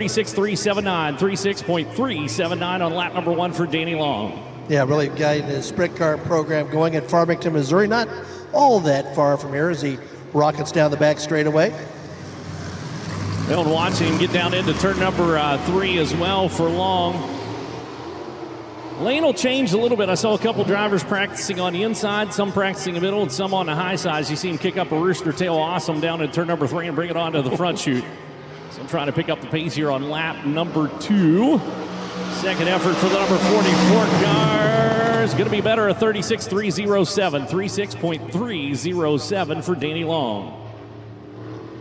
36.379, 36.379 on lap number 1 for Danny Long. Yeah, really guiding his sprint car program going at Farmington, Missouri. Not all that far from here as he rockets down the back straightaway. They'll watch him get down into turn number 3 as well for Long. Lane will change a little bit. I saw a couple drivers practicing on the inside, some practicing the middle, and some on the high sides. You see him kick up a rooster tail awesome down in turn number 3 and bring it onto the front chute. So I'm trying to pick up the pace here on lap number 2. Second effort for the number 44 car is going to be better, a 36.307, 36.307 for Danny Long.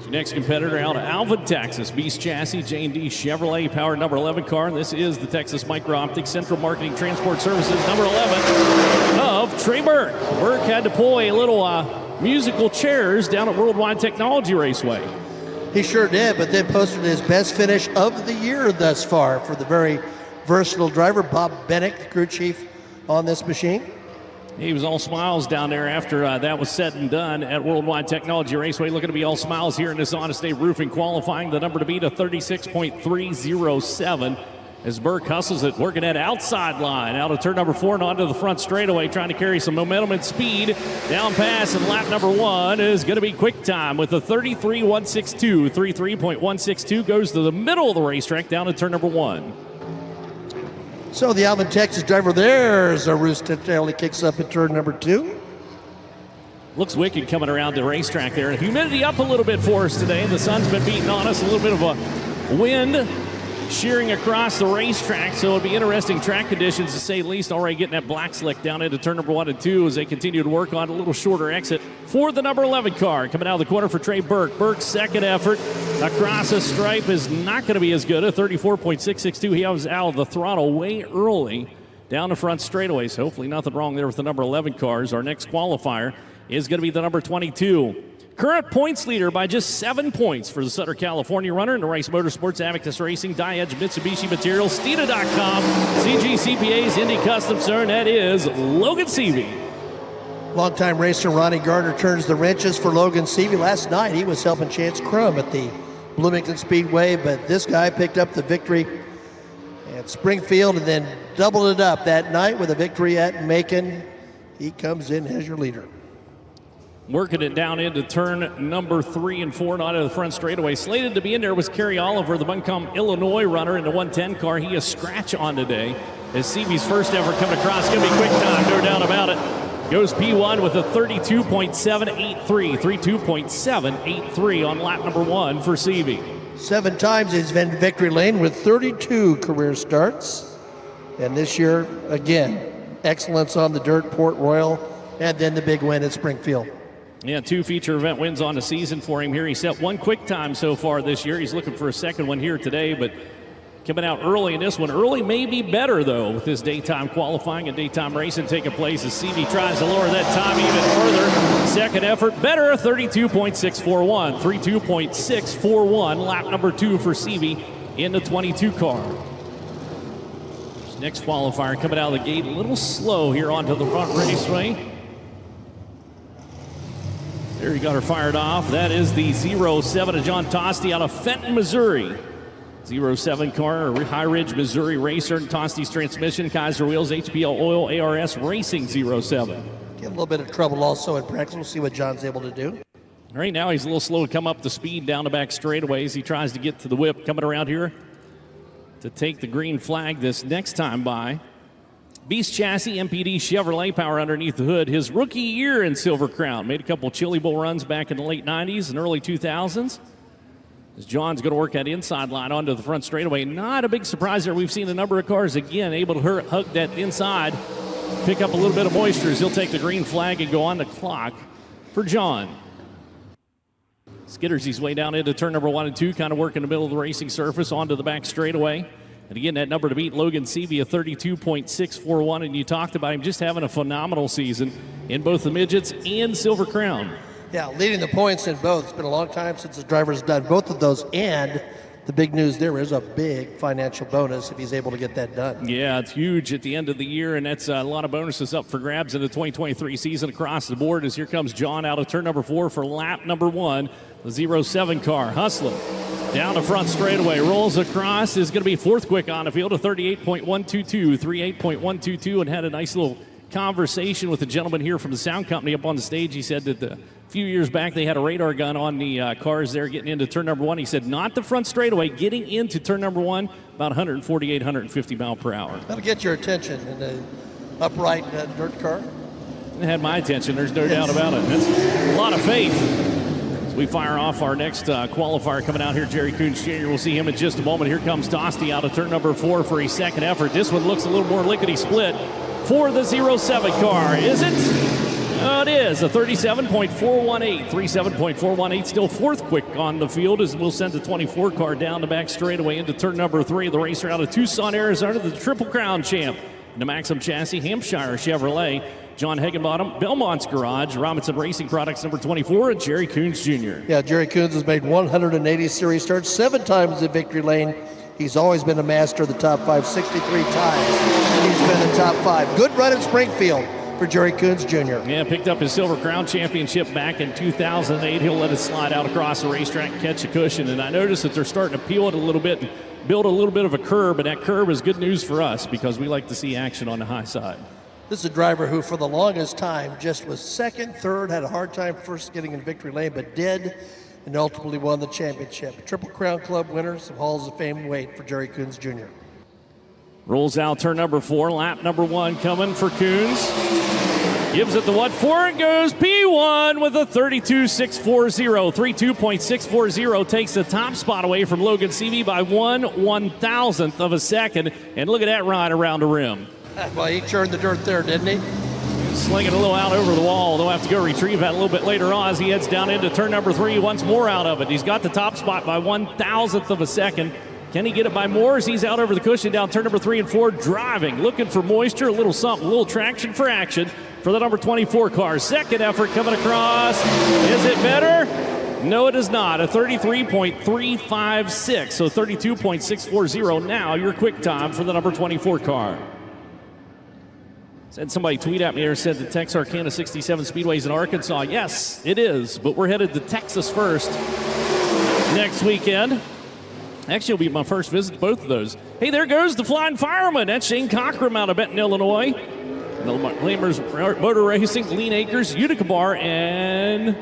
Your next competitor out of Alvin, Texas, Beast Chassis, J&D Chevrolet, power number 11 car. And this is the Texas Micro-Optics Central Marketing Transport Services, number 11 of Trey Burke. Burke had to pull a little musical chairs down at Worldwide Technology Raceway. He sure did, but then posted his best finish of the year thus far for the very versatile driver, Bob Bennick, the crew chief on this machine. He was all smiles down there after that was said and done at Worldwide Technology Raceway. Looking to be all smiles here in this Honest Day Roofing qualifying. The number to beat, a 36.307. As Burke hustles it, working that outside line out of turn number 4 and onto the front straightaway, trying to carry some momentum and speed. Down pass, and lap number 1 is going to be quick time with a 33.162. 33.162 goes to the middle of the racetrack down to turn number 1. So the Alvin, Texas driver, there's a rooster tail. He kicks up at turn number 2. Looks wicked coming around the racetrack there. Humidity up a little bit for us today. The sun's been beating on us. A little bit of a wind shearing across the racetrack, so it'll be interesting track conditions to say the least. Already getting that black slick down into turn number 1 and 2 as they continue to work on a little shorter exit for the number 11 car. Coming out of the corner for Trey Burke. Burke's second effort across a stripe is not going to be as good. A 34.662. He was out of the throttle way early down the front straightaway, so hopefully nothing wrong there with the number 11 cars. Our next qualifier is going to be the number 22. Current points leader by just 7 points for the Sutter, California runner in the Rice Motorsports, Abacus Racing, Diedge Mitsubishi Materials, Steeda.com, CG CPAs, Indy Custom Cern. That is Logan Seavey. Longtime racer Ronnie Gardner turns the wrenches for Logan Seavey. Last night he was helping Chance Crum at the Bloomington Speedway, but this guy picked up the victory at Springfield and then doubled it up that night with a victory at Macon. He comes in as your leader. Working it down into turn number 3 and 4 and onto the front straightaway. Slated to be in there was Kerry Oliver, the Buncombe, Illinois runner in the 110 car. He is scratch on today as Seavey's first ever coming across. Going to be quick time, no doubt about it. Goes P1 with a 32.783, 32.783 on lap number 1 for Seavey. 7 times he's been in victory lane with 32 career starts. And this year, again, excellence on the dirt, Port Royal, and then the big win at Springfield. Yeah, 2 feature event wins on the season for him here. He set 1 quick time so far this year. He's looking for a second one here today, but coming out early in this one. Early may be better, though, with this daytime qualifying and daytime racing taking place as Seavey tries to lower that time even further. Second effort, better, 32.641. 32.641, lap number 2 for Seavey in the 22 car. Next qualifier coming out of the gate a little slow here onto the front raceway. There he got her fired off. That is the 07 of John Tosti out of Fenton, Missouri. 07 car, a High Ridge, Missouri racer. Tosti's transmission, Kaiser wheels, HPL oil, ARS Racing 07. Get a little bit of trouble also in practice. We'll see what John's able to do. Right now he's a little slow to come up to speed down the back straightaways. He tries to get to the whip coming around here to take the green flag this next time by. Beast Chassis, MPD Chevrolet, power underneath the hood. His rookie year in Silver Crown. Made a couple Chili Bowl runs back in the late 90s and early 2000s. As John's going to work that inside line onto the front straightaway. Not a big surprise there. We've seen a number of cars, again, able to hug that inside, pick up a little bit of moisture as he'll take the green flag and go on the clock for John. Skitters his way down into turn number 1 and 2, kind of working the middle of the racing surface onto the back straightaway. And again, that number to beat Logan Seavey, a 32.641. And you talked about him just having a phenomenal season in both the midgets and Silver Crown. Yeah, leading the points in both. It's been a long time since the driver's done both of those. And the big news there is a big financial bonus if he's able to get that done. Yeah, it's huge at the end of the year, and that's a lot of bonuses up for grabs in the 2023 season across the board. As here comes John out of turn number 4 for lap number 1, the 07 car, hustling. Down the front straightaway, rolls across, is going to be fourth quick on the field, a 38.122, 38.122, and had a nice little conversation with a gentleman here from the sound company up on the stage. He said that a few years back they had a radar gun on the cars there getting into turn number 1. He said not the front straightaway, getting into turn number 1, about 148, 150 mile per hour. That'll get your attention in the upright dirt car. It had my attention, there's no doubt about it. That's a lot of faith. As we fire off our next qualifier coming out here, Jerry Coons Jr. We'll see him in just a moment. Here comes Tosti out of turn number 4 for his second effort. This one looks a little more lickety-split for the 07 car. Is it? Oh, it is. A 37.418. 37.418. Still fourth quick on the field as we'll send the 24 car down the back straightaway into turn number 3. The racer out of Tucson, Arizona, the Triple Crown champ. The Maxim Chassis, Hampshire Chevrolet. John Higginbottom, Belmont's Garage, Robinson Racing Products number 24, and Jerry Coons Jr. Yeah, Jerry Coons has made 180 series starts, 7 times in victory lane. He's always been a master of the top 5, 63 times. He's been in the top 5. Good run at Springfield for Jerry Coons Jr. Yeah, picked up his Silver Crown Championship back in 2008. He'll let it slide out across the racetrack and catch a cushion. And I noticed that they're starting to peel it a little bit and build a little bit of a curb. And that curb is good news for us because we like to see action on the high side. This is a driver who, for the longest time, just was second, third, had a hard time first getting in victory lane, but did, and ultimately won the championship. Triple Crown Club winner, some Halls of Fame wait for Jerry Coons Jr. Rolls out turn number 4, lap number 1 coming for Coons. Gives it the what for, and goes P1 with a 32.640. 32.640 takes the top spot away from Logan Seavey by 1/1000th of a second. And look at that ride around the rim. Well, he churned the dirt there, didn't he? Slinging a little out over the wall. They'll have to go retrieve that a little bit later on as he heads down into turn number 3 once more out of it. He's got the top spot by 1/1000th of a second. Can he get it by more as he's out over the cushion down turn number 3 and 4, driving, looking for moisture, a little something, a little traction for action for the number 24 car. Second effort coming across. Is it better? No, it is not. A 33.356, so 32.640 now your quick time for the number 24 car. Said somebody tweet at me there, said the Texarkana 67 Speedway's in Arkansas. Yes, it is, but we're headed to Texas first next weekend. Actually, it'll be my first visit to both of those. Hey, there goes the Flying Fireman. That's Shane Cockrum out of Benton, Illinois. The Lamers Motor Racing, Lean Acres, Utica Bar, and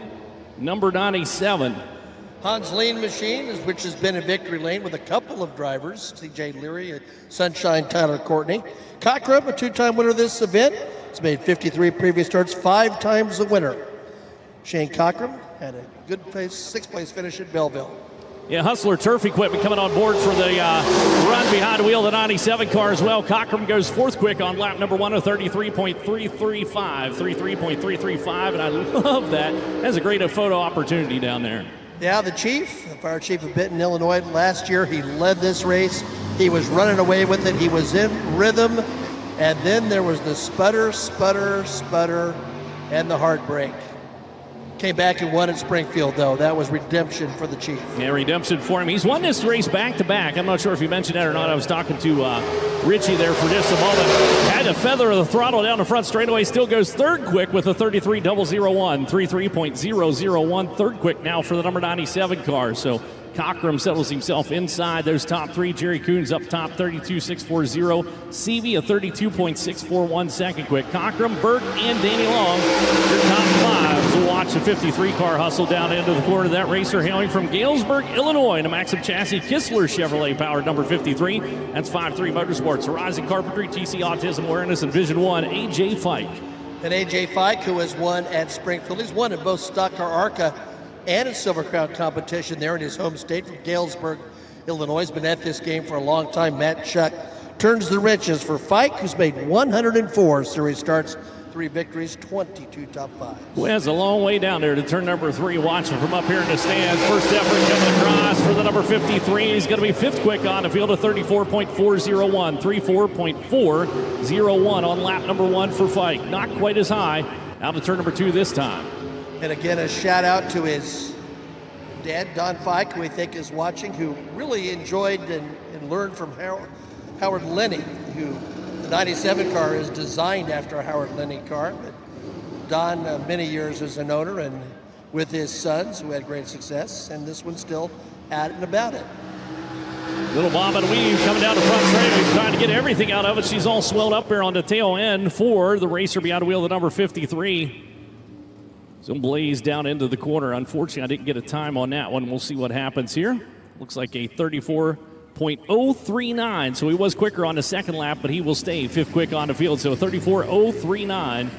number 97. Hans Lean Machine, which has been in victory lane with a couple of drivers, C.J. Leary, Sunshine Tyler Courtney. Cockrum, a 2-time winner of this event. He's made 53 previous starts, 5 times the winner. Shane Cockrum had a good place, 6th place finish at Belleville. Yeah, Hustler Turf Equipment coming on board for the run behind the wheel of the 97 car as well. Cockrum goes 4th quick on lap number 1 of 33.335. 33.335, and I love that. That's a great photo opportunity down there. Yeah, the chief, the fire chief of Benton, Illinois, last year he led this race. He was running away with it. He was in rhythm. And then there was the sputter, and the heartbreak. Came back and won at Springfield, though. That was redemption for the chief. Yeah, redemption for him. He's won this race back-to-back. I'm not sure if you mentioned that or not. I was talking to Richie there for just a moment. Had to feather the throttle down the front straightaway. Still goes 3rd quick with a 33.001. 33.001. 3rd quick now for the number 97 car. So Cockrum settles himself inside those top 3. Jerry Coons up top, 32.640. Seavey, a 32.641 second quick. Cockrum, Burke, and Danny Long, your top 5. So watch the 53 car hustle down into the corner of that racer hailing from Galesburg, Illinois. The Maxim Chassis Kistler Chevrolet powered number 53. That's 5-3 Motorsports. Horizon Carpentry, TC Autism Awareness, and Vision One, A.J. Fike. And A.J. Fike, who has won at Springfield. He's won in both Stock Car ARCA and a Silver Crown competition there in his home state from Galesburg, Illinois. He's been at this game for a long time. Matt Chuck turns the wrenches for Fike, who's made 104 series starts, 3 victories, 22 top 5s. Well, it's a long way down there to turn number 3. Watching from up here in the stands. First effort coming across for the number 53. He's going to be 5th quick on the field of 34.401. 34.401 on lap number 1 for Fike. Not quite as high. Out to turn number 2 this time. And again, a shout out to his dad, Don Fike, who we think is watching, who really enjoyed and learned from Howard Lenny, who the 97 car is designed after a Howard Lenny car. But Don, many years as an owner and with his sons who had great success, and this one still at and about it. Little bob and weave coming down the front straight. He's trying to get everything out of it. She's all swelled up there on the tail end for the racer behind the wheel, the number 53. Some blaze down into the corner. Unfortunately, I didn't get a time on that one. We'll see what happens here. Looks like a 34.039. So he was quicker on the second lap, but he will stay fifth quick on the field. So 34.039.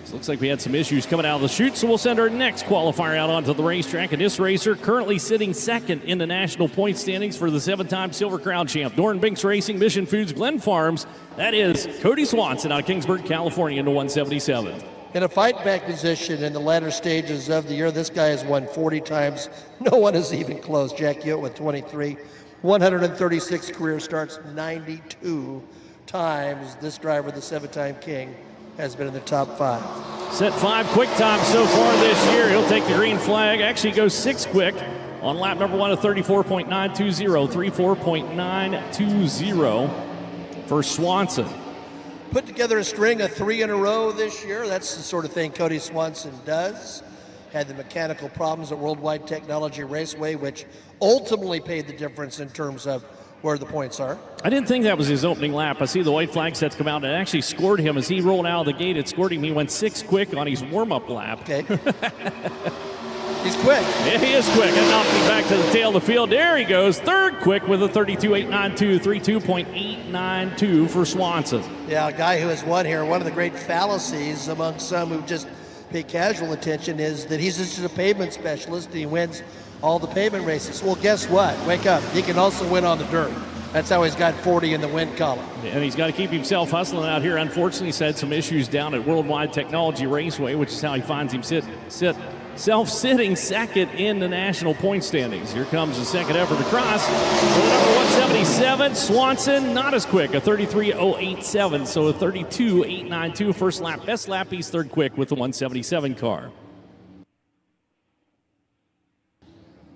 So looks like we had some issues coming out of the chute, so we'll send our next qualifier out onto the racetrack. And this racer currently sitting second in the national point standings for the 7-time Silver Crown champ. Doran Binks Racing, Mission Foods, Glen Farms. That is Cody Swanson out of Kingsburg, California, in the 177. In a fight back position in the latter stages of the year, this guy has won 40 times. No one is even close. Jack Hewitt with 23. 136 career starts, 92 times. This driver, the 7-time king, has been in the top 5. Set 5 quick times so far this year. He'll take the green flag. Actually goes 6 quick on lap number 1 of 34.920. 34.920 for Swanson. Put together a string of 3 in a row this year. That's the sort of thing Cody Swanson does. Had the mechanical problems at Worldwide Technology Raceway, which ultimately paid the difference in terms of where the points are. I didn't think that was his opening lap. I see the white flag sets come out, and it actually scored him as he rolled out of the gate. It scored him. He went 6 quick on his warm-up lap. Okay. He's quick. Yeah, he is quick. That knocked him back to the tail of the field. There he goes. Third quick with a 32.892, 32.892 for Swanson. Yeah, a guy who has won here. One of the great fallacies among some who just pay casual attention is that he's just a pavement specialist and he wins all the pavement races. Well, guess what? Wake up. He can also win on the dirt. That's how he's got 40 in the win column. And he's got to keep himself hustling out here. Unfortunately, he's had some issues down at Worldwide Technology Raceway, which is how he finds him self-sitting second in the national point standings. Here comes the second effort across. For the number 177, Swanson, not as quick, a 33.087, so a 32.892 first lap. Best lap, he's third quick with the 177 car.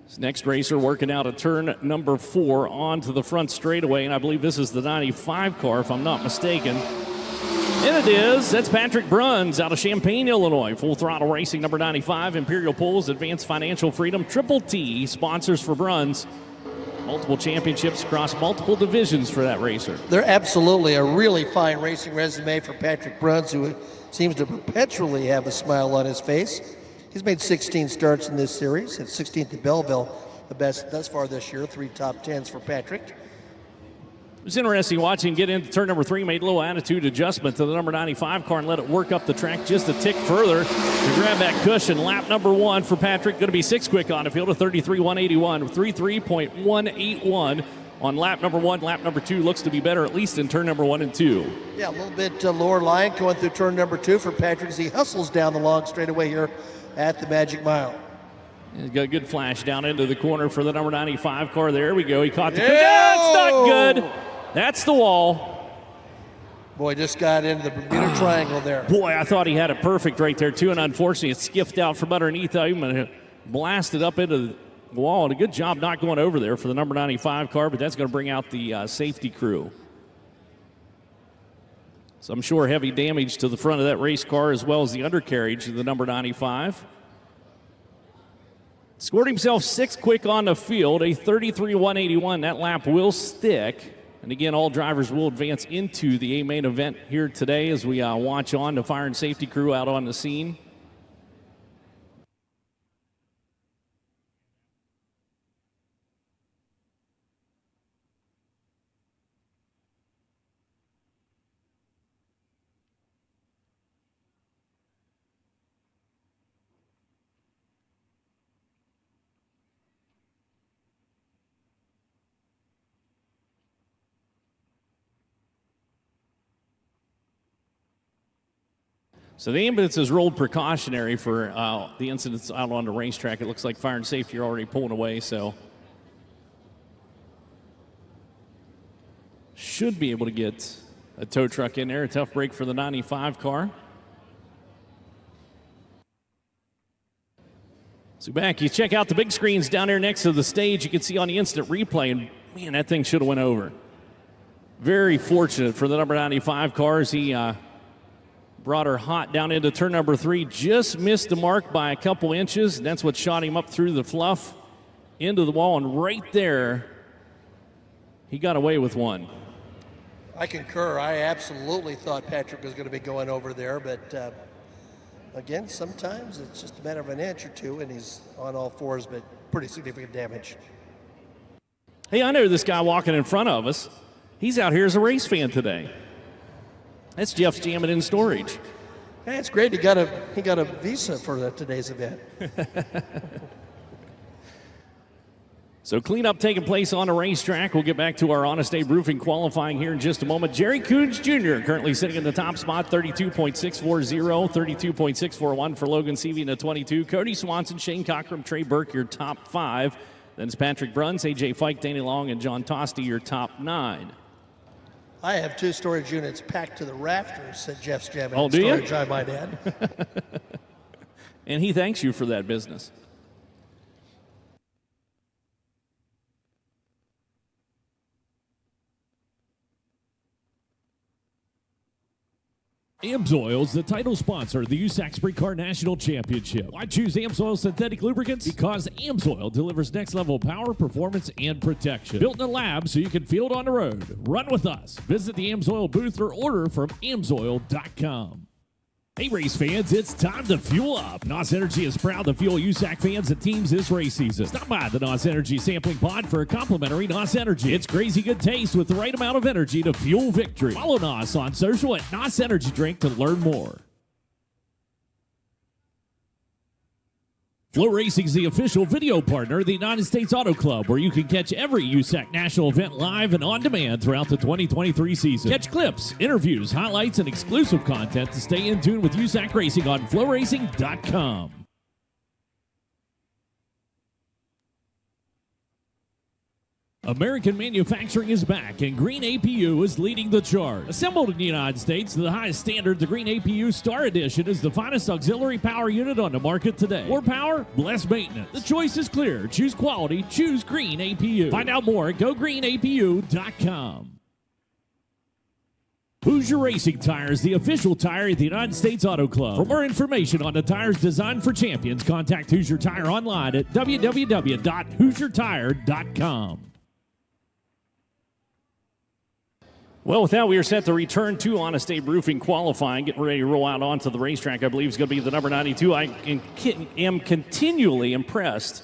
This next racer working out a turn number 4 onto the front straightaway, and I believe this is the 95 car, if I'm not mistaken. And it is. That's Patrick Bruns out of Champaign, Illinois. Full Throttle Racing, number 95. Imperial Pools, Advanced Financial Freedom, Triple T sponsors for Bruns. Multiple championships across multiple divisions for that racer. They're absolutely a really fine racing resume for Patrick Bruns, who seems to perpetually have a smile on his face. He's made 16 starts in this series. At 16th at Belleville, the best thus far this year. 3 top 10s for Patrick. It was interesting watching him get into turn number 3, made a little attitude adjustment to the number 95 car and let it work up the track just a tick further to grab that cushion. Lap number 1 for Patrick, going to be 6 quick on the field, a 33.181, 33.181 on lap number 1. Lap number 2 looks to be better, at least in turn number 1 and 2. Yeah, a little bit lower line going through turn number 2 for Patrick as he hustles down the long straightaway here at the Magic Mile. He's got a good flash down into the corner for the number 95 car. There we go. He caught the... That's not good. That's the wall. Boy, just got into the Bermuda Triangle there. Boy, I thought he had it perfect right there, too, and unfortunately it skiffed out from underneath him and blasted up into the wall. And a good job not going over there for the number 95 car, but that's going to bring out the safety crew. So I'm sure heavy damage to the front of that race car as well as the undercarriage of the number 95. Scored himself 6 quick on the field, a 33.181. That lap will stick. And again, all drivers will advance into the A main event here today as we watch on the fire and safety crew out on the scene. So the ambulance is rolled precautionary for the incidents out on the racetrack. It looks like fire and safety are already pulling away, so should be able to get a tow truck in there. A tough break for the 95 car. So back, you check out the big screens down there next to the stage. You can see on the instant replay, and man, that thing should have went over. Very fortunate for the number 95 cars. He brought her hot down into turn number 3, just missed the mark by a couple inches. That's what shot him up through the fluff into the wall, and right there, he got away with one. I concur. I absolutely thought Patrick was going to be going over there, but again, sometimes it's just a matter of an inch or two, and he's on all fours, but pretty significant damage. Hey, I know this guy walking in front of us. He's out here as a race fan today. That's Jeff's Jamming in Storage. Hey, it's great. He got a visa for today's event. So cleanup taking place on a racetrack. We'll get back to our Honest Abe Roofing qualifying here in just a moment. Jerry Coons Jr. currently sitting in the top spot, 32.640, 32.641 for Logan Seavey in the 22. Cody Swanson, Shane Cockrum, Trey Burke, your top 5. Then it's Patrick Bruns, A.J. Fike, Danny Long, and John Tosti, your top 9. I have 2 storage units packed to the rafters at Jeff's Jamming Oh, do Storage, you? I might add. And he thanks you for that business. AMSOIL is the title sponsor of the USAC Sprint Car National Championship. Why choose AMSOIL synthetic lubricants? Because AMSOIL delivers next-level power, performance, and protection. Built in a lab so you can feel it on the road. Run with us. Visit the AMSOIL booth or order from AMSOIL.com. Hey race fans, it's time to fuel up. NOS Energy is proud to fuel USAC fans and teams this race season. Stop by the NOS Energy sampling pod for a complimentary NOS Energy. It's crazy good taste with the right amount of energy to fuel victory. Follow NOS on social at NOS Energy Drink to learn more. FloRacing is the official video partner of the United States Auto Club, where you can catch every USAC national event live and on demand throughout the 2023 season. Catch clips, interviews, highlights, and exclusive content to stay in tune with USAC Racing on FloRacing.com. American manufacturing is back, and Green APU is leading the charge. Assembled in the United States to the highest standard, the Green APU Star Edition is the finest auxiliary power unit on the market today. More power, less maintenance. The choice is clear. Choose quality. Choose Green APU. Find out more at GoGreenAPU.com. Hoosier Racing Tires, the official tire of the United States Auto Club. For more information on the tires designed for champions, contact Hoosier Tire online at www.HoosierTire.com. Well, with that, we are set to return to Honest Abe Roofing qualifying, getting ready to roll out onto the racetrack. I believe is going to be the number 92. I am continually impressed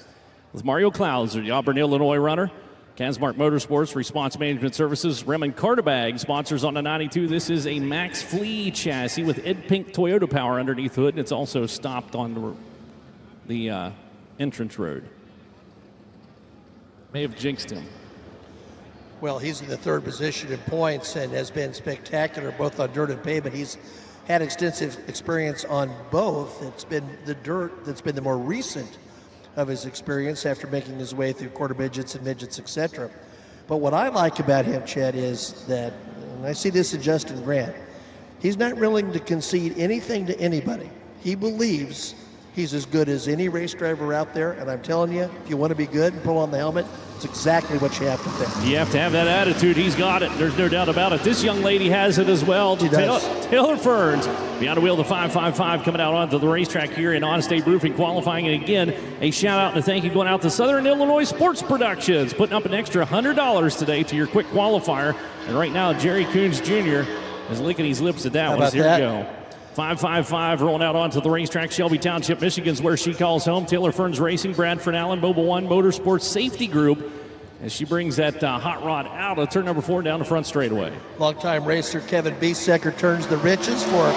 with Mario Klauser, the Auburn, Illinois runner. Casmark Motorsports, Response Management Services, Remen Cartabag sponsors on the 92. This is a Max Flea chassis with Ed Pink Toyota power underneath the hood, and it's also stopped on the entrance road. May have jinxed him. Well, he's in the 3rd position in points and has been spectacular both on dirt and pavement. He's had extensive experience on both. It's been the dirt that's been the more recent of his experience after making his way through quarter midgets and midgets, etc. But what I like about him, Chad, is that, and I see this in Justin Grant, he's not willing to concede anything to anybody. He believes he's as good as any race driver out there, and I'm telling you, if you want to be good and pull on the helmet, it's exactly what you have to think. You have to have that attitude. He's got it. There's no doubt about it. This young lady has it as well. She does. Taylor Ferns, beyond the wheel, the 555 coming out onto the racetrack here in Honest Abe Roofing qualifying. And again, a shout out and a thank you going out to Southern Illinois Sports Productions, putting up an extra $100 today to your quick qualifier. And right now, Jerry Coons Jr. is licking his lips at that one. Here we go. 555 rolling out onto the racetrack. Shelby Township, Michigan's where she calls home. Taylor Ferns Racing, Bradford Allen, Mobile One Motorsports Safety Group, as she brings that hot rod out of turn number 4 down the front straightaway. Longtime racer Kevin Biesecker turns the wrenches for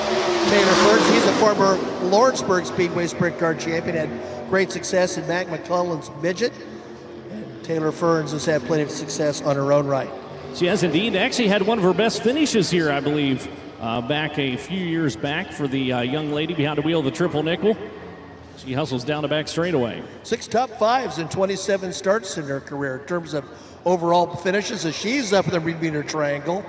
Taylor Ferns. He's a former Lawrenceburg Speedway Sprint Car champion, had great success in Mac McClellan's midget. And Taylor Ferns has had plenty of success on her own right. She has indeed. Actually had one of her best finishes here, I believe, back a few years back for the young lady behind the wheel of the triple nickel. She hustles down the back straightaway. 6 top 5s and 27 starts in her career. In terms of overall finishes, as she's up in the Bermuda Triangle,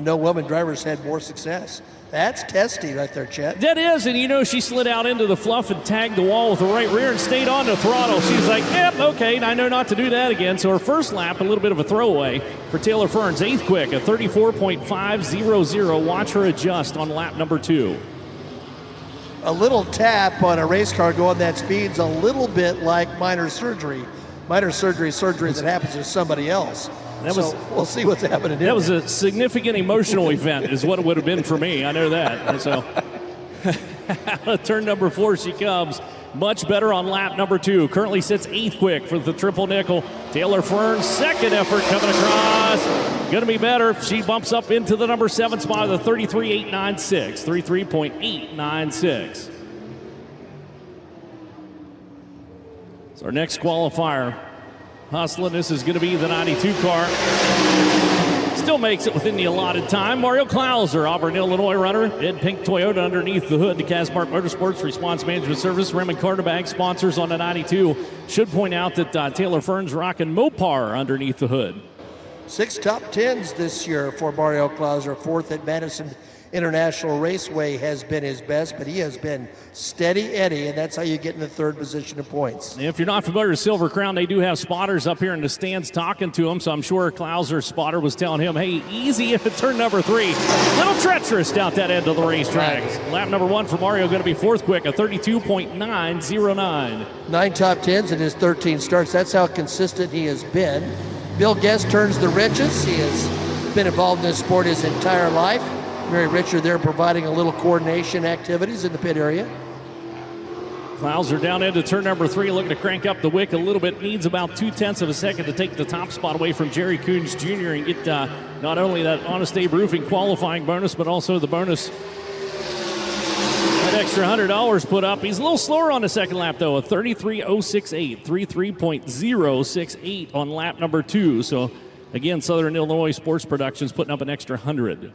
no woman driver's had more success. That's testy right there, Chet. That is, and you know, she slid out into the fluff and tagged the wall with the right rear and stayed on the throttle. She's like, yep, okay, I know not to do that again. So her first lap, a little bit of a throwaway for Taylor Ferns. 8th quick, a 34.500. Watch her adjust on lap number 2. A little tap on a race car going that speed's a little bit like minor surgery. minor surgery that happens to somebody else. We'll see what's happening. That was a significant emotional event, is what it would have been for me. I know that. And so, turn number 4 she comes. Much better on lap number 2. Currently sits 8th quick for the triple nickel. Taylor Fern's second effort coming across. Going to be better. She bumps up into the number 7 spot of the 33.896. 33.896. So our next qualifier. Hustling. This is going to be the 92 car. Still makes it within the allotted time. Mario Klauser, Auburn, Illinois runner. Ed Pink Toyota underneath the hood. The Casmark Motorsports Response Management Service. Raymond Cartabag sponsors on the 92. Should point out that Taylor Fern's rocking Mopar underneath the hood. 6 top 10s this year for Mario Klauser. 4th at Madison International Raceway has been his best, but he has been steady Eddie, and that's how you get in the 3rd position of points. If you're not familiar with Silver Crown, they do have spotters up here in the stands talking to him, so I'm sure Klauser's spotter was telling him, hey, easy at turn number 3. Little treacherous down that end of the racetrack. Right. Lap number 1 for Mario going to be 4th quick, a 32.909. 9 top 10s in his 13 starts. That's how consistent he has been. Bill Guest turns the wrenches. He has been involved in this sport his entire life. Mary Richard there providing a little coordination activities in the pit area. Klauser down into turn number 3, looking to crank up the wick a little bit. Needs about 0.2 of a second to take the top spot away from Jerry Coons Jr. and get not only that Honest Abe Roofing qualifying bonus, but also the bonus, that extra $100 put up. He's a little slower on the second lap, though, a 33.068, 33.068 on lap number 2. So, again, Southern Illinois Sports Productions putting up an extra 100.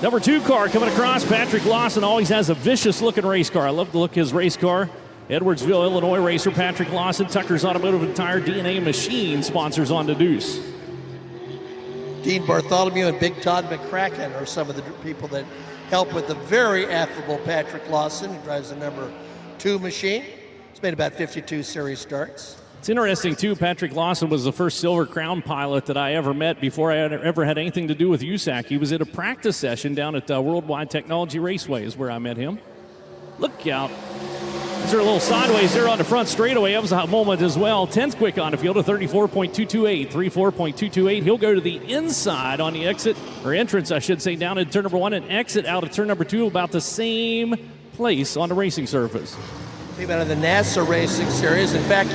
Number 2 car coming across. Patrick Lawson always has a vicious-looking race car. I love the look of his race car. Edwardsville, Illinois racer Patrick Lawson. Tucker's Automotive and Tire DNA Machine sponsors on the Deuce. Dean Bartholomew and Big Todd McCracken are some of the people that help with the very affable Patrick Lawson, who drives the number 2 machine. He's made about 52 series starts. It's interesting, too. Patrick Lawson was the first Silver Crown pilot that I ever met before I ever had anything to do with USAC. He was at a practice session down at Worldwide Technology Raceway is where I met him. Look out. Is there a little sideways there on the front straightaway? That was a moment as well. 10th quick on the field, a 34.228, 34.228. He'll go to the inside on the exit, or entrance, I should say, down at turn number 1 and exit out of turn number 2 about the same place on the racing surface. Came out of the NASA Racing Series. In fact,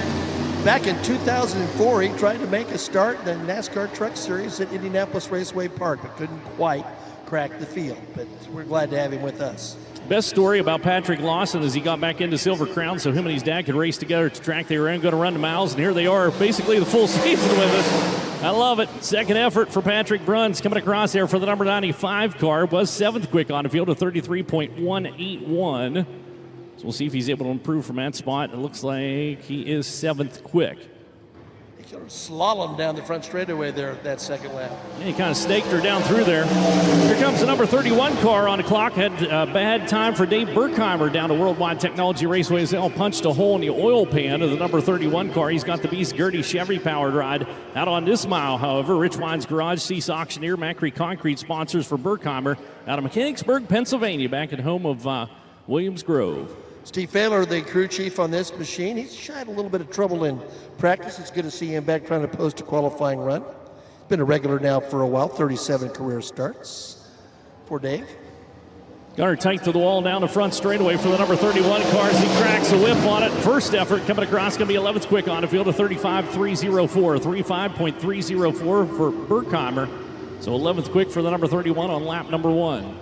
back in 2004, he tried to make a start in the NASCAR Truck Series at Indianapolis Raceway Park, but couldn't quite crack the field. But we're glad to have him with us. Best story about Patrick Lawson is he got back into Silver Crown so him and his dad could race together at the track they were in, going to run the miles, and here they are basically the full season with us. I love it. Second effort for Patrick Bruns coming across there for the number 95 car. Was 7th quick on the field, a 33.181. So we'll see if he's able to improve from that spot. It looks like he is 7th quick. He sort of slalom down the front straightaway there that second lap. Yeah, he kind of staked her down through there. Here comes the number 31 car on the clock. Had a bad time for Dave Burkheimer down to Worldwide Technology Raceway. They all punched a hole in the oil pan of the number 31 car. He's got the Beast Gertie Chevy powered ride. Out on this mile, however, Rich Wine's Garage, Cease Auctioneer, Macri Concrete sponsors for Burkheimer out of Mechanicsburg, Pennsylvania, back at home of Williams Grove. Steve Failer, the crew chief on this machine, he's had a little bit of trouble in practice. It's good to see him back trying to post a qualifying run. He's been a regular now for a while, 37 career starts for Dave. Got her tight to the wall down the front straightaway for the number 31 car as he cracks a whip on it. First effort coming across, going to be 11th quick on the field, a 35.304, 35.304 for Burkheimer. So 11th quick for the number 31 on lap number 1.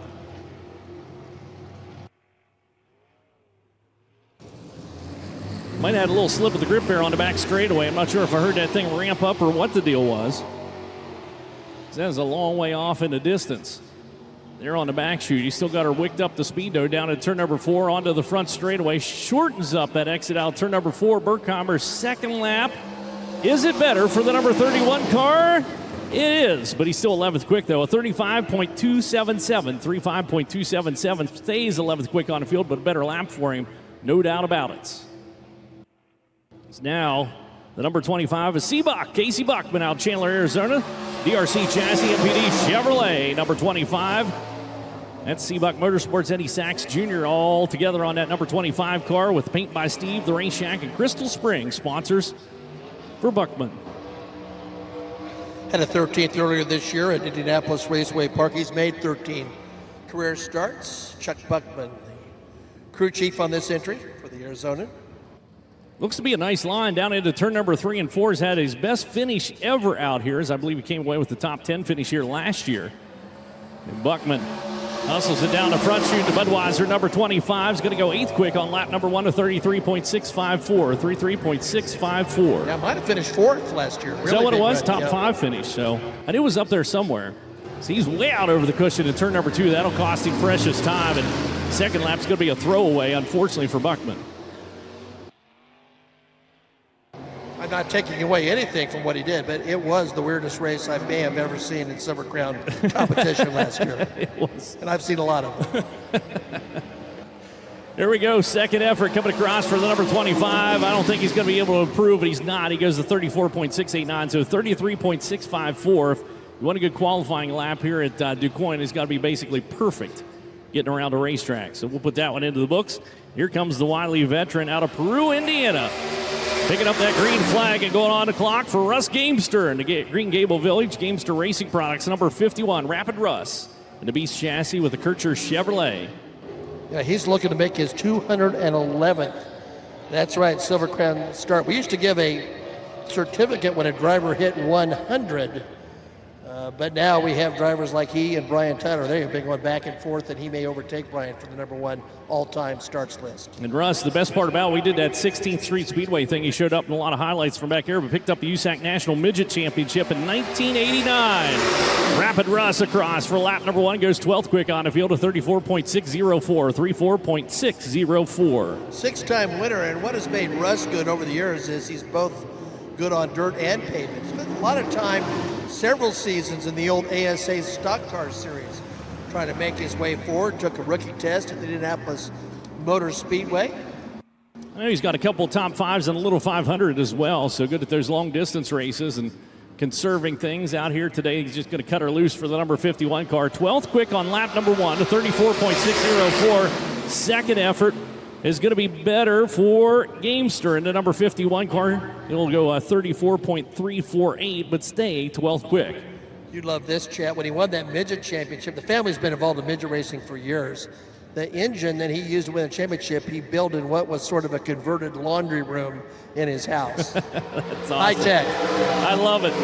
Might have had a little slip of the grip there on the back straightaway. I'm not sure if I heard that thing ramp up or what the deal was. That is a long way off in the distance. There on the back chute. He still got her wicked up the speedo down at turn number 4 onto the front straightaway. Shortens up that exit out turn number 4. Burkheimer's second lap. Is it better for the number 31 car? It is, but he's still 11th quick, though. A 35.277. 35.277. Stays 11th quick on the field, but a better lap for him. No doubt about it. It's now the number 25 is Seabuck. Casey Buckman out Chandler, Arizona. DRC Chassis MPD Chevrolet, number 25. That's Seabuck Motorsports, Eddie Sachs Jr. all together on that number 25 car with paint by Steve, the Race Shack, and Crystal Springs sponsors for Buckman. Had a 13th earlier this year at Indianapolis Raceway Park. He's made 13 career starts. Chuck Buckman, the crew chief on this entry for the Arizonan. Looks to be a nice line down into turn number 3 and 4. Has had his best finish ever out here, as I believe he came away with the top 10 finish here last year. And Buckman hustles it down the front chute to Budweiser. Number 25 is going to go 8th quick on lap number 1 to 33.654. 33.654. Yeah, might have finished 4th last year. Is that what it was? Top 5 finish. So I knew it was up there somewhere. So he's way out over the cushion in turn number 2. That'll cost him precious time. And second lap's going to be a throwaway, unfortunately, for Buckman. I'm not taking away anything from what he did, but it was the weirdest race I may have ever seen in Silver Crown competition last year. It was. And I've seen a lot of them. There we go. Second effort coming across for the number 25. I don't think he's going to be able to improve, but he's not. He goes to 34.689, so 33.654. If you want a good qualifying lap here at Quoin, it's got to be basically perfect getting around a racetrack. So we'll put that one into the books. Here comes the wily veteran out of Peru, Indiana. Picking up that green flag and going on the clock for Russ Gamester in the Green Gable Village. Gamester Racing Products, number 51, Rapid Russ. And the Beast chassis with the Kircher Chevrolet. Yeah, he's looking to make his 211th. That's right, Silver Crown start. We used to give a certificate when a driver hit 100. But now we have drivers like he and Brian Tyler. They've been going back and forth, and he may overtake Brian for the number 1 all-time starts list. And Russ, the best part about it, we did that 16th Street Speedway thing. He showed up in a lot of highlights from back here, but picked up the USAC National Midget Championship in 1989. Rapid Russ across for lap number 1, goes 12th quick on the field of 34.604, 34.604. Six-time winner, and what has made Russ good over the years is he's both good on dirt and pavement. Spent a lot of time, several seasons in the old ASA Stock Car Series, trying to make his way forward. Took a rookie test at the Indianapolis Motor Speedway. I know he's got a couple top 5s and a little 500 as well, so good at those long distance races and conserving things out here today. He's just going to cut her loose for the number 51 car. 12th quick on lap number 1 to 34.604. Second effort is going to be better for Gamester in the number 51 car. It'll go 34.348, but stay 12th quick. You'd love this, Chat. When he won that midget championship, the family's been involved in midget racing for years. The engine that he used to win the championship, he built in what was sort of a converted laundry room in his house. That's awesome. High tech. I love it.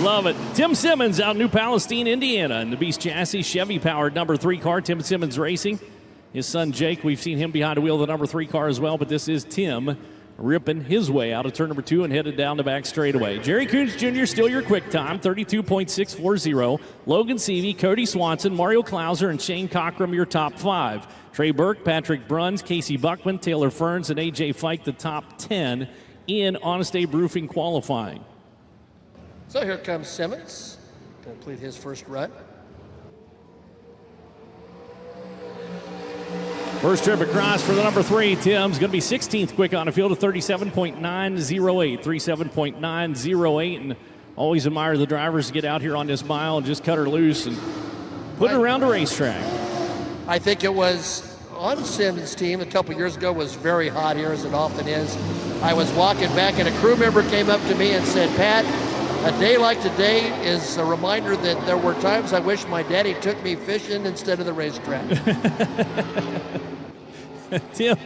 Love it. Tim Simmons out in New Palestine, Indiana, in the Beast chassis, Chevy-powered number 3 car, Tim Simmons Racing. His son Jake, we've seen him behind the wheel of the number 3 car as well, but this is Tim ripping his way out of turn number 2 and headed down the back straightaway. Jerry Coons Jr. still your quick time, 32.640. Logan Seavey, Cody Swanson, Mario Klauser, and Shane Cockrum your top 5. Trey Burke, Patrick Bruns, Casey Buckman, Taylor Ferns, and A.J. Fike the top 10 in Honest Abe Roofing qualifying. So here comes Simmons, complete his first run. First trip across for the number 3, Tim's going to be 16th quick on the field of 37.908, 37.908, and always admire the drivers to get out here on this mile and just cut her loose and put her around a racetrack. I think it was on Simmons' team a couple years ago, was very hot here, as it often is. I was walking back and a crew member came up to me and said, Pat, a day like today is a reminder that there were times I wish my daddy took me fishing instead of the racetrack. Tim,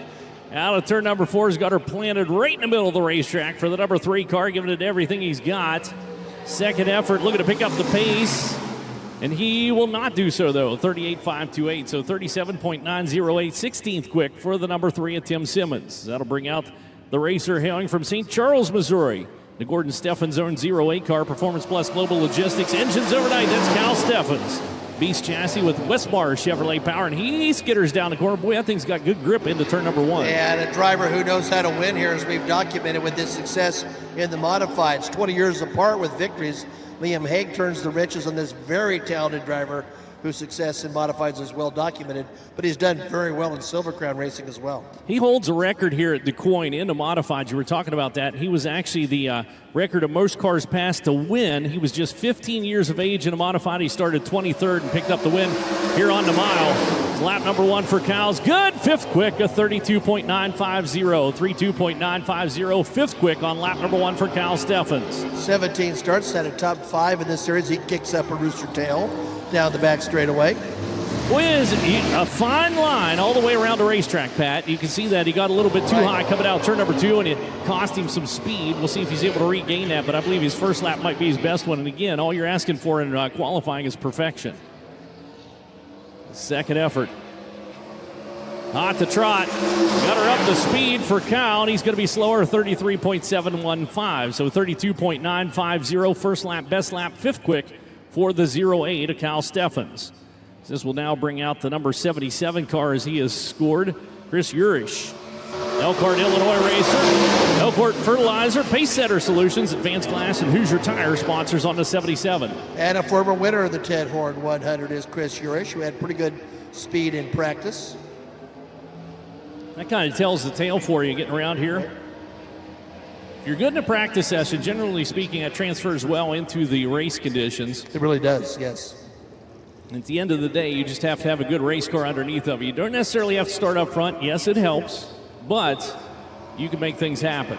out of turn number 4, has got her planted right in the middle of the racetrack for the number 3 car, giving it everything he's got. Second effort, looking to pick up the pace, and he will not do so, though. 38.528, so 37.908, 16th quick for the number 3 at Tim Simmons. That'll bring out the racer hailing from St. Charles, Missouri. The Gordon Steffens Zone 08 car, Performance Plus Global Logistics, engines overnight. That's Cal Steffens. Beast chassis with Westbar Chevrolet power, and he skitters down the corner. Boy, that thing's got good grip into turn number 1. Yeah, and a driver who knows how to win here, as we've documented with his success in the modifieds. 20 years apart with victories. Liam Haig turns the riches on this very talented driver whose success in modifieds is well documented, but he's done very well in Silver Crown racing as well. He holds a record here at Quoin in the modifieds. You were talking about that. He was actually the record of most cars passed to win. He was just 15 years of age in a modified. He started 23rd and picked up the win here on the mile. Lap number 1 for Kyle's good. 5th quick, a 32.950. 32.950, 5th quick on lap number 1 for Kyle Steffens. 17 starts, had a top 5 in this series. He kicks up a rooster tail down the back straightaway. Whiz, a fine line all the way around the racetrack, Pat. You can see that he got a little bit too high coming out turn number 2, and it cost him some speed. We'll see if he's able to regain that, but I believe his first lap might be his best one. And again, all you're asking for in qualifying is perfection. Second effort. Hot to trot. Got her up to speed for Kyle, and he's going to be slower, 33.715. So 32.950, first lap, best lap, 5th quick for the 08 of Kyle Steffens. This will now bring out the number 77 car as he has scored, Chris Urish. Elkhart, Illinois racer, Elkhart Fertilizer, Pace Setter Solutions, Advanced Glass, and Hoosier Tire sponsors on the 77. And a former winner of the Ted Horn 100 is Chris Urish, who had pretty good speed in practice. That kind of tells the tale for you getting around here. If you're good in a practice session, generally speaking, that transfers well into the race conditions. It really does, yes. At the end of the day, you just have to have a good race car underneath of you. You don't necessarily have to start up front. Yes, it helps, but you can make things happen.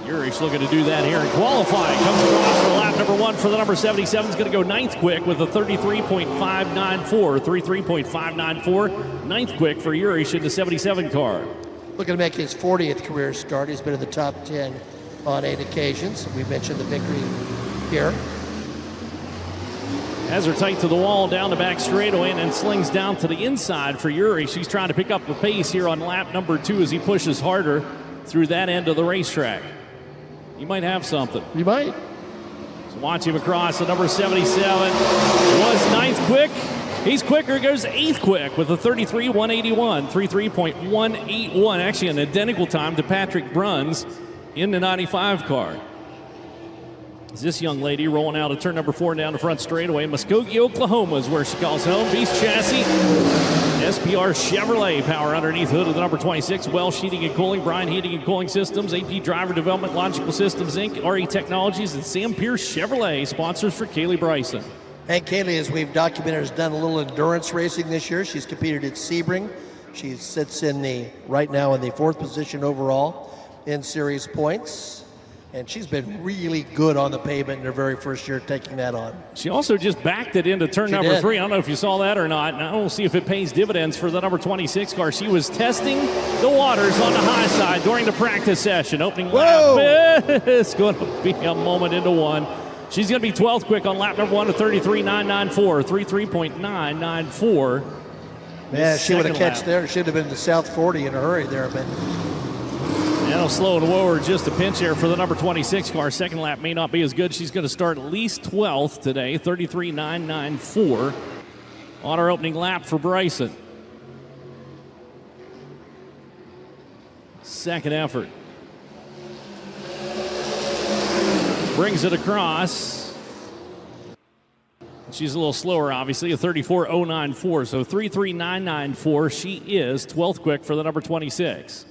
Urish looking to do that here in qualifying. Comes across for lap number 1 for the number 77. Is going to go 9th quick with a 33.594. 33.594. 9th quick for Urish in the 77 car. Looking to make his 40th career start. He's been in the top 10 on 8 occasions. We mentioned the victory here. Has her tight to the wall down the back straightaway and then slings down to the inside for Urish. She's trying to pick up the pace here on lap number 2 as he pushes harder through that end of the racetrack. You might have something. You might. So watch him across the number 77. Was 9th quick. He's quicker, goes 8th quick with a 33.181. 33.181. Actually an identical time to Patrick Bruns in the 95 car. This young lady rolling out of turn number 4 down the front straightaway. Muskogee, Oklahoma is where she calls home. Beast Chassis, SPR Chevrolet power underneath hood of the number 26. Welsh Heating and Cooling, Bryan Heating and Cooling Systems, AP Driver Development, Logical Systems Inc., RE Technologies, and Sam Pierce Chevrolet sponsors for Kaylee Bryson. And Kaylee, as we've documented, has done a little endurance racing this year. She's competed at Sebring. She sits right now in the 4th position overall in series points. And she's been really good on the pavement in her very first year taking that on. She also just backed it into turn number 3. I don't know if you saw that or not. Now we'll see if it pays dividends for the number 26 car. She was testing the waters on the high side during the practice session. Opening lap. It's going to be a moment into one. She's going to be 12th quick on lap number 1 to 33.994. 33.994. Man, she would have catched there. Should have been to South 40 in a hurry there, but. Now slow and lower just a pinch here for the number 26 car. Second lap may not be as good. She's going to start at least 12th today, 33.994 on our opening lap for Bryson. Second effort. Brings it across. She's a little slower, obviously, a 34.094. So 33.994. She is 12th quick for the number 26.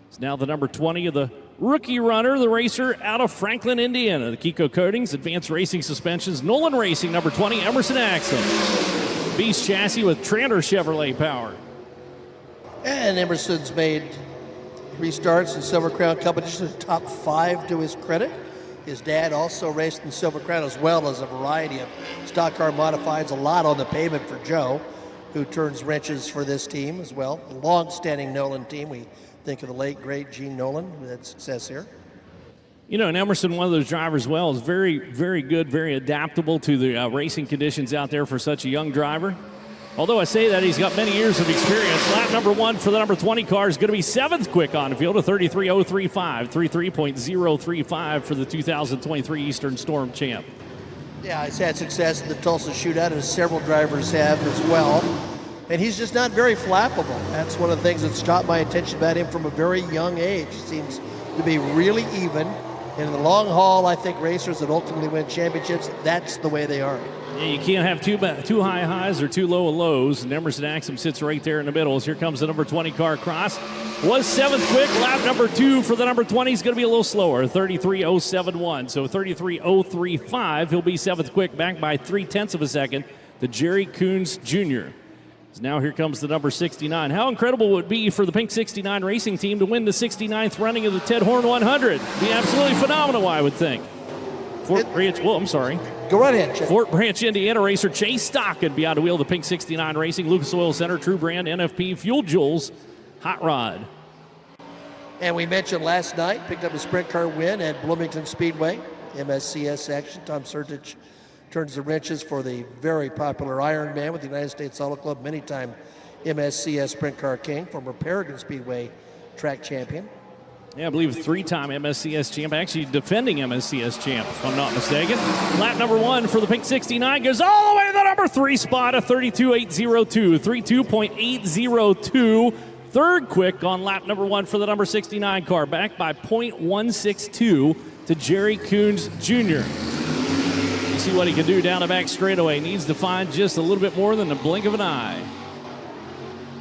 It's now the number 20 of the rookie runner, the racer out of Franklin, Indiana. The Kiko Coatings, Advanced Racing Suspensions, Nolan Racing, number 20, Emerson Axum. Beast Chassis with Tranter Chevrolet power. And Emerson's made 3 starts in Silver Crown competition, top 5 to his credit. His dad also raced in Silver Crown as well as a variety of stock car modifieds, a lot on the pavement for Joe, who turns wrenches for this team as well. A long-standing Nolan team. We think of the late, great Gene Nolan, who had success here. You know, and Emerson, one of those drivers, well, is very, very good, very adaptable to the racing conditions out there for such a young driver. Although I say that, he's got many years of experience. Lap number 1 for the number 20 car is going to be 7th quick on the field, a 33.035, 33.035 for the 2023 Eastern Storm champ. Yeah, he's had success in the Tulsa Shootout, as several drivers have as well. And he's just not very flappable. That's one of the things that's caught my attention about him from a very young age. He seems to be really even. And in the long haul, I think racers that ultimately win championships, that's the way they are. Yeah, you can't have too high highs or too low lows. And Emerson Axum sits right there in the middle. As here comes the number 20 car across. Was 7th quick. Lap number 2 for the number 20 is going to be a little slower, 33.071. So 33.035. He'll be 7th quick, back by 0.3 of a second to Jerry Coons Jr. So now here comes the number 69. How incredible would it be for the Pink 69 racing team to win the 69th running of the Ted Horn 100? Be absolutely phenomenal, I would think. Fort Branch, Go right ahead, Chip. Fort Branch, Indiana racer Chase Stockton behind the wheel of the Pink 69 Racing, Lucas Oil Center, True Brand, NFP, Fuel Jules, Hot Rod. And we mentioned last night, picked up a sprint car win at Bloomington Speedway, MSCS action. Tom Sertich turns the wrenches for the very popular Iron Man with the United States Auto Club, many-time MSCS Sprint Car King, former Paragon Speedway track champion. Yeah, I believe 3-time MSCS champ, actually defending MSCS champ, if I'm not mistaken. Lap number 1 for the Pink 69 goes all the way to the number 3 spot, a 32.802, 32.802. Third quick on lap number 1 for the number 69 car, back by .162 to Jerry Coons Jr. See what he can do down the back straightaway. Needs to find just a little bit more than the blink of an eye.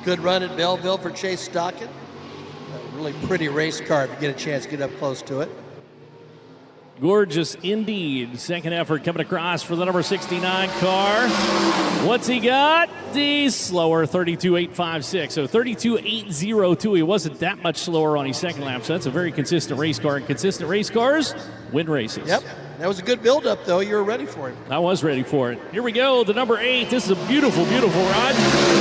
Good run at Belleville for Chase Stockton. A really pretty race car if you get a chance to get up close to it. Gorgeous indeed. Second effort coming across for the number 69 car. What's he got? He's slower, 32.856. So 32.802. He wasn't that much slower on his second lap. So that's a very consistent race car. And consistent race cars win races. Yep. That was a good build-up, though. You were ready for it. I was ready for it. Here we go, the number 8. This is a beautiful, beautiful ride.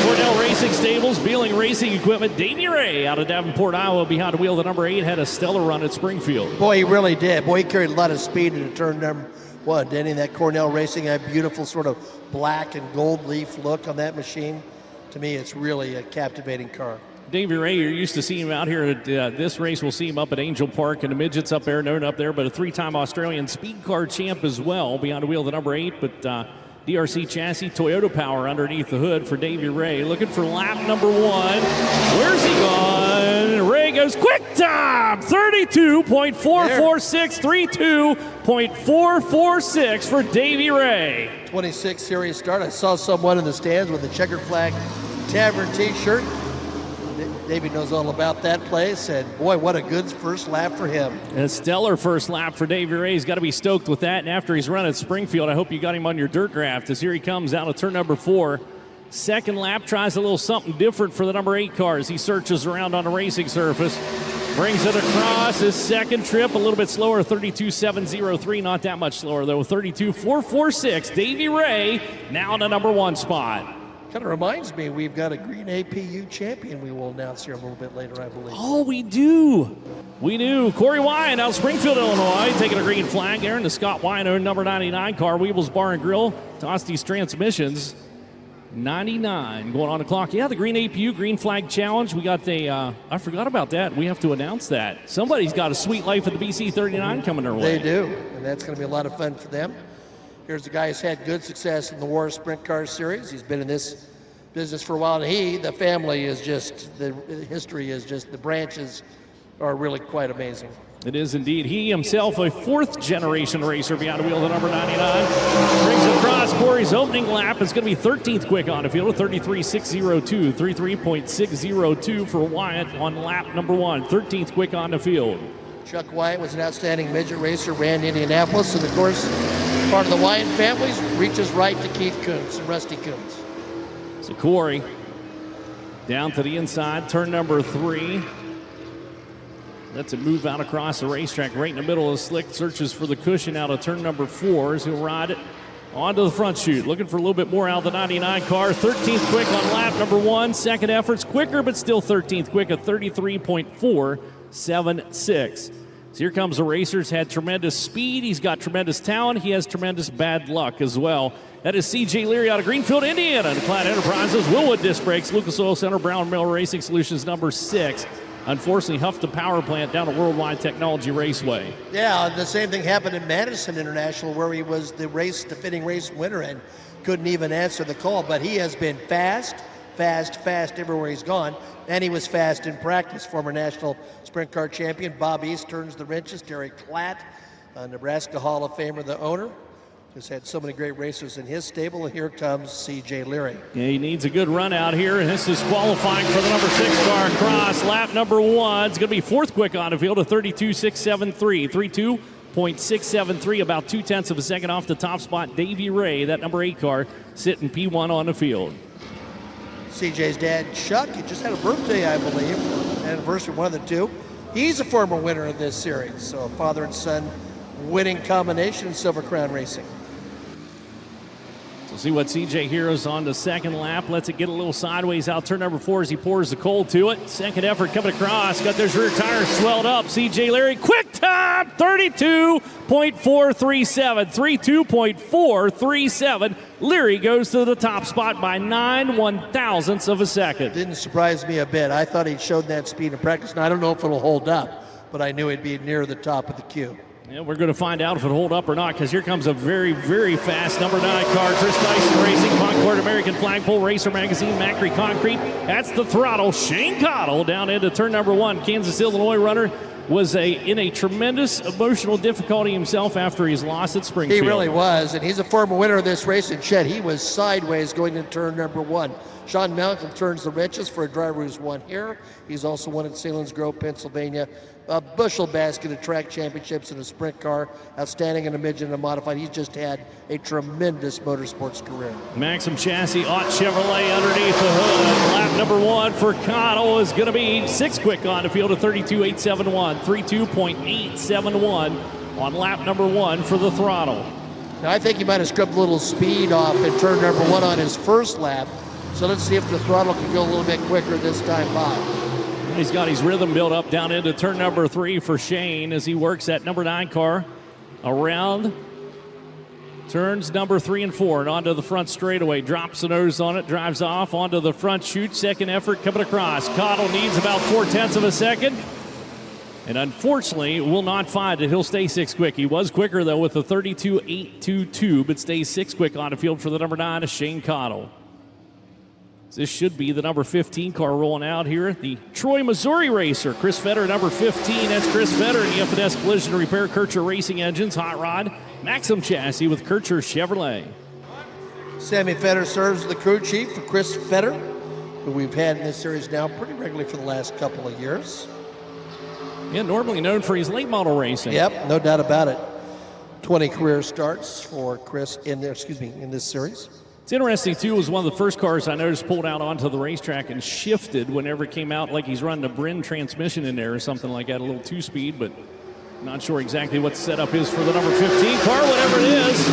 Cornell Racing Stables, Beeling Racing Equipment. Davey Ray out of Davenport, Iowa, behind the wheel. The number 8 had a stellar run at Springfield. Boy, he really did. Boy, he carried a lot of speed into turn number 1, didn't he? That Cornell Racing had a beautiful sort of black and gold leaf look on that machine. To me, it's really a captivating car. Davey Ray, you're used to seeing him out here at this race. We'll see him up at Angel Park and the midgets up there, known up there, but a 3-time Australian speed car champ as well, behind the wheel, the number 8, but DRC chassis, Toyota power underneath the hood for Davey Ray. Looking for lap number 1. Where's he gone? Ray goes quick time, 32.446, 32.446 for Davey Ray. 26 series start. I saw someone in the stands with a checkered flag tavern t-shirt. David knows all about that place, and boy, what a good first lap for him. A stellar first lap for Davey Ray. He's got to be stoked with that, and after he's run at Springfield, I hope you got him on your dirt draft, as here he comes out of turn number 4. Second lap, tries a little something different for the number 8 car as he searches around on the racing surface. Brings it across his second trip, a little bit slower, 32.703, not that much slower though, 32.446. Davey Ray now in the number 1 spot. Kind of reminds me, we've got a green APU champion we will announce here a little bit later, I believe. Oh, we do. We do. Corey Wyan out of Springfield, Illinois, taking a green flag there in the Scott Wyan number 99 car. Weebles Bar and Grill, Tosty's Transmissions, 99 going on the clock. Yeah, the green APU, green flag challenge. We got the, I forgot about that. We have to announce that. Somebody's got a sweet life at the BC 39 coming their way. They do, and that's going to be a lot of fun for them. Here's a guy who's had good success in the War Sprint Car Series. He's been in this business for a while, and the family is just, the history is just, the branches are really quite amazing. It is indeed. He himself, a 4th-generation racer behind the wheel of the number 99. Brings across Corey's opening lap. It's going to be 13th quick on the field, 33.602, 33.602 for Wyatt on lap number 1. 13th quick on the field. Chuck Wyatt was an outstanding midget racer, ran Indianapolis, and of course, part of the Wyatt family reaches right to Keith Koontz and Rusty Koontz. So Corey down to the inside, turn number 3. Lets it move out across the racetrack right in the middle of the slick. Searches for the cushion out of turn number 4 as he'll ride it onto the front chute. Looking for a little bit more out of the 99 car. 13th quick on lap number 1. Second effort's quicker, but still 13th quick at 33.476. So here comes the racer. He's had tremendous speed. He's got tremendous talent. He has tremendous bad luck as well. That is C.J. Leary out of Greenfield, Indiana. DeCloud Enterprises, Willwood Disc Brakes, Lucas Oil Center, Brown Mill Racing Solutions, number 6. Unfortunately, huffed the power plant down at Worldwide Technology Raceway. Yeah, the same thing happened in Madison International, where he was the defending race winner and couldn't even answer the call. But he has been fast everywhere he's gone, and he was fast in practice. Former national sprint car champion Bob East turns the wrenches. Terry Klatt, Nebraska Hall of Famer, the owner, just had so many great racers in his stable. And here comes C.J. Leary. Yeah, he needs a good run out here, and this is qualifying for the number 6 car across lap number 1. It's going to be 4th quick on the field, a 32.673, 32.673, about 0.2 of a second off the top spot. Davey Ray, that number 8 car, sitting P1 on the field. CJ's dad, Chuck, he just had a birthday, I believe, or anniversary, one of the two. He's a former winner of this series, so a father and son winning combination in Silver Crown Racing. So see what CJ Heroes on the second lap. Lets it get a little sideways out. Turn number 4 as he pours the coal to it. Second effort coming across. Got those rear tires swelled up. CJ Leary, quick time, 32.437. 32.437. Leary goes to the top spot by 9 1/1000ths of a second. Didn't surprise me a bit. I thought he'd showed that speed in practice. Now, I don't know if it'll hold up, but I knew he'd be near the top of the queue. Yeah, we're going to find out if it'll hold up or not, because here comes a very, very fast number 9 car. Chris Dyson Racing, Concord American Flagpole, Racer Magazine, Macri Concrete. That's the throttle. Shane Cottle down into turn number 1. Kansas, Illinois runner was in a tremendous emotional difficulty himself after his loss at Springfield. He really was, and he's a former winner of this race. And Chet, he was sideways going into turn number 1. Sean Malcolm turns the wrenches for a driver who's won here. He's also won at Selinsgrove, Pennsylvania. A bushel basket of track championships in a sprint car. Outstanding in a midget and a modified. He's just had a tremendous motorsports career. Maxim Chassis, Ott Chevrolet underneath the hood. Lap number 1 for Cottle is going to be 6 quick on the field of 32.871. 32.871 on lap number 1 for the throttle. Now, I think he might have scrubbed a little speed off in turn number 1 on his first lap. So let's see if the throttle can go a little bit quicker this time by. He's got his rhythm built up down into turn number 3 for Shane as he works that number 9 car around turns number 3 and 4 and onto the front straightaway. Drops the nose on it, drives off onto the front chute. Second effort coming across. Cottle needs about 0.4 of a second. And unfortunately, will not find it. He'll stay 6 quick. He was quicker, though, with the 32.822, but stays 6 quick on the field for the number 9 of Shane Cottle. This should be the number 15 car rolling out here. The Troy, Missouri racer. Chris Fetter, number 15. That's Chris Fetter in the F&S Collision Repair. Kircher Racing Engines, Hot Rod. Maxim Chassis with Kircher Chevrolet. Sammy Fetter serves the crew chief for Chris Fetter, who we've had in this series now pretty regularly for the last couple of years. Yeah, normally known for his late model racing. Yep, no doubt about it. 20 career starts for Chris in this series. It's interesting, too, was one of the first cars I noticed pulled out onto the racetrack and shifted whenever it came out, like he's running a Brin transmission in there or something like that, a little 2-speed, but not sure exactly what the setup is for the number 15 car, whatever it is.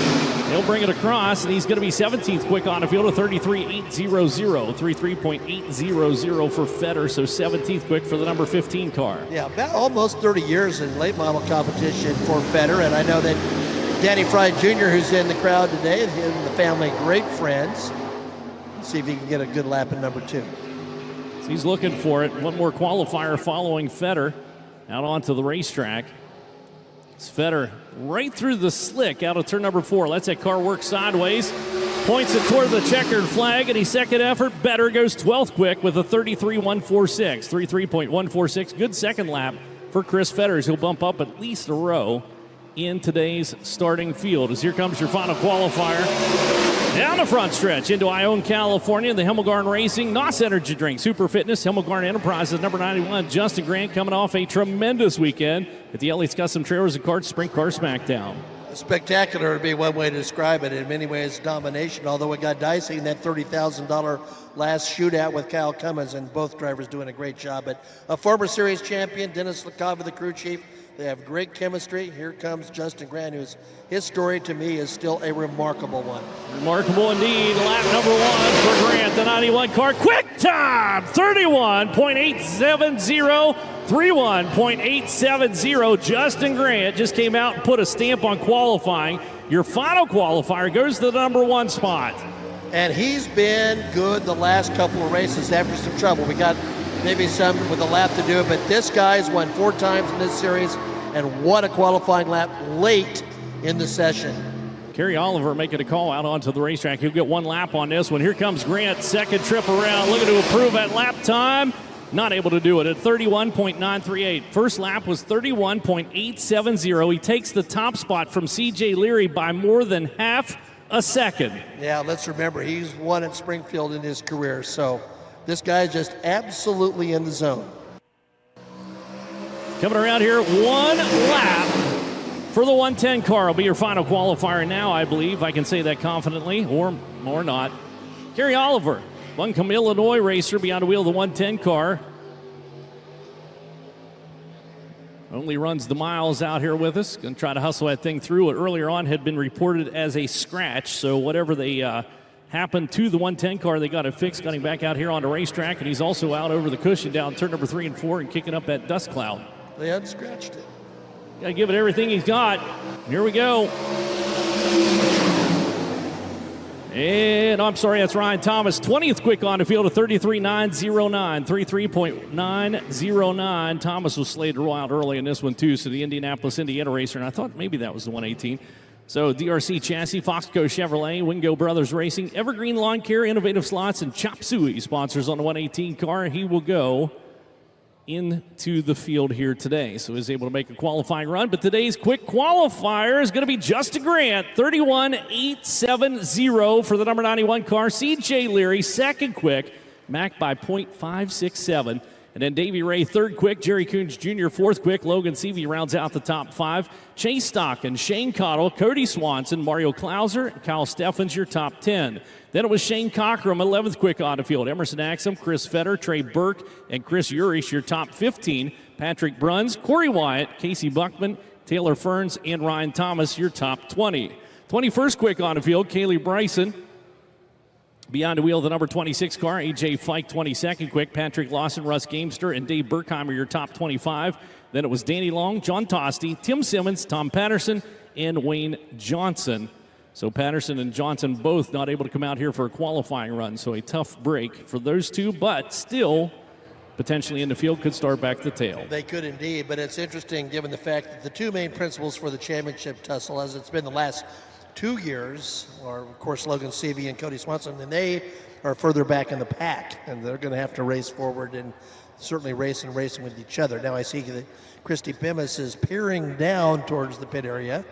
He'll bring it across, and he's going to be 17th quick on the field of 33.800, 33.800 for Fetter, so 17th quick for the number 15 car. Yeah, about almost 30 years in late model competition for Fetter, and I know that Danny Fry Jr., who's in the crowd today, and him and the family, great friends. Let's see if he can get a good lap in number 2. So he's looking for it. One more qualifier following Fetter out onto the racetrack. It's Fetter right through the slick out of turn number 4. Lets that car work sideways. Points it toward the checkered flag, and his second effort, Better goes 12th quick with a 33.146. 33.146. Good second lap for Chris Fetter as he'll bump up at least a row in today's starting field. As here comes your final qualifier. Down the front stretch into Ione, California, the Himmelgarn Racing NOS Energy Drink Super Fitness Himmelgarn Enterprises number 91, Justin Grant, coming off a tremendous weekend at the Elliott's Custom Trailers and Karts Sprint Car Smackdown. Spectacular would be one way to describe it. In many ways, domination, although it got dicey in that $30,000 last shootout with Kyle Cummins, and both drivers doing a great job. But a former series champion, Dennis LaCava, the crew chief, they have great chemistry. Here comes Justin Grant, his story to me is still a remarkable one. Remarkable indeed. Lap number 1 for Grant, the 91 car. Quick time, 31.870. 31.870. Justin Grant just came out and put a stamp on qualifying. Your final qualifier goes to the number 1 spot. And he's been good the last couple of races after some trouble. We got maybe some with a lap to do it, but this guy's won 4 times in this series, and what a qualifying lap late in the session. Kerry Oliver making a call out onto the racetrack. He'll get 1 lap on this one. Here comes Grant, second trip around, looking to improve that lap time. Not able to do it at 31.938. First lap was 31.870. He takes the top spot from CJ Leary by more than half a second. Yeah, let's remember, he's won at Springfield in his career, so this guy's just absolutely in the zone. Coming around here, 1 lap for the 110 car. Will be your final qualifier now, I believe. I can say that confidently, or not. Kerry Oliver Buncombe, Illinois racer behind the wheel of the 110 car. Only runs the miles out here with us. Going to try to hustle that thing through. It earlier on had been reported as a scratch, so whatever they happened to the 110 car, they got it fixed. Got him back out here on the racetrack, and he's also out over the cushion down turn number 3 and 4 and kicking up that dust cloud. They unscratched it. Got to give it everything he's got. Here we go. And I'm sorry, that's Ryan Thomas. 20th quick on the field of 33.909. 33.909. Thomas was slated to roll out early in this one, too. So the Indianapolis, Indiana racer, and I thought maybe that was the 118. So DRC Chassis, Foxco Chevrolet, Wingo Brothers Racing, Evergreen Lawn Care, Innovative Slots, and Chop Suey sponsors on the 118 car. He will go into the field here today. So he's able to make a qualifying run. But today's quick qualifier is going to be Justin Grant, 31.870 for the number 91 car. CJ Leary, second quick, Mac by .567. And then Davey Ray, third quick. Jerry Coons Jr., fourth quick. Logan Seavey rounds out the top 5. Chase Stockton, Shane Cottle, Cody Swanson, Mario Klauser, Kyle Steffens, your top 10. Then it was Shane Cockrum, 11th quick on the field. Emerson Axum, Chris Fetter, Trey Burke, and Chris Urish, your top 15. Patrick Bruns, Corey Wyatt, Casey Buckman, Taylor Ferns, and Ryan Thomas, your top 20. 21st quick on the field, Kaylee Bryson. Beyond the wheel, the number 26 car, A.J. Fike, 22nd quick. Patrick Lawson, Russ Gamester, and Dave Burkheimer, your top 25. Then it was Danny Long, John Tosti, Tim Simmons, Tom Patterson, and Wayne Johnson. So Patterson and Johnson both not able to come out here for a qualifying run. So a tough break for those two, but still potentially in the field, could start back the tail. They could indeed, but it's interesting given the fact that the two main principals for the championship tussle, as it's been the last 2 years, are of course Logan Seavey and Cody Swanson, and they are further back in the pack, and they're going to have to race forward and certainly racing with each other. Now I see that Christy Bemis is peering down towards the pit area.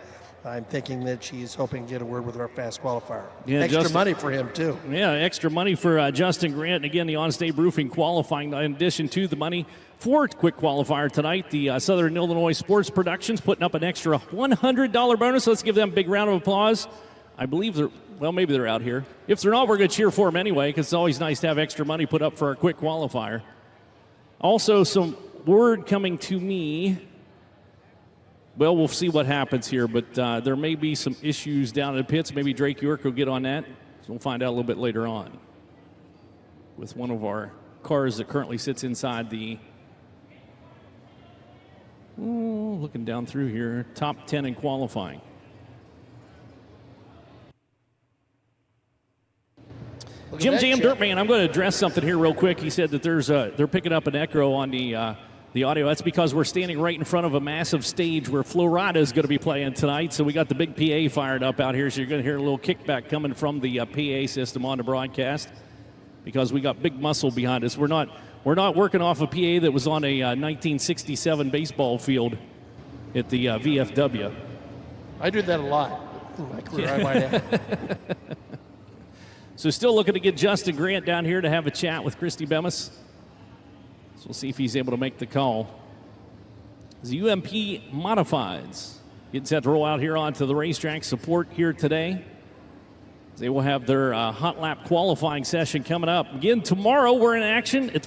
I'm thinking that she's hoping to get a word with our fast qualifier. Yeah, extra money for him too. Yeah, extra money for Justin Grant. And again, the Honest Abe Roofing qualifying in addition to the money for quick qualifier tonight. The Southern Illinois Sports Productions putting up an extra $100 bonus. Let's give them a big round of applause. I believe they're, well, maybe they're out here. If they're not, we're going to cheer for them anyway, because it's always nice to have extra money put up for our quick qualifier. Also, some word coming to me. Well, we'll see what happens here, but there may be some issues down in the pits. Maybe Drake York will get on that. So we'll find out a little bit later on with one of our cars that currently sits inside the, looking down through here, top 10 in qualifying. Jim Jam Dirtman, I'm going to address something here real quick. He said that they're picking up an echo on the audio. That's because we're standing right in front of a massive stage where Florida is going to be playing tonight. So we got the big PA fired up out here. So you're going to hear a little kickback coming from the PA system on the broadcast because we got big muscle behind us. We're not working off a PA that was on a 1967 baseball field at the VFW. I do that a lot in my career, I might add. So still looking to get Justin Grant down here to have a chat with Christy Bemis. So we'll see if he's able to make the call. The UMP Modifieds getting set to roll out here onto the racetrack support here today. They will have their hot lap qualifying session coming up. Again, tomorrow we're in action at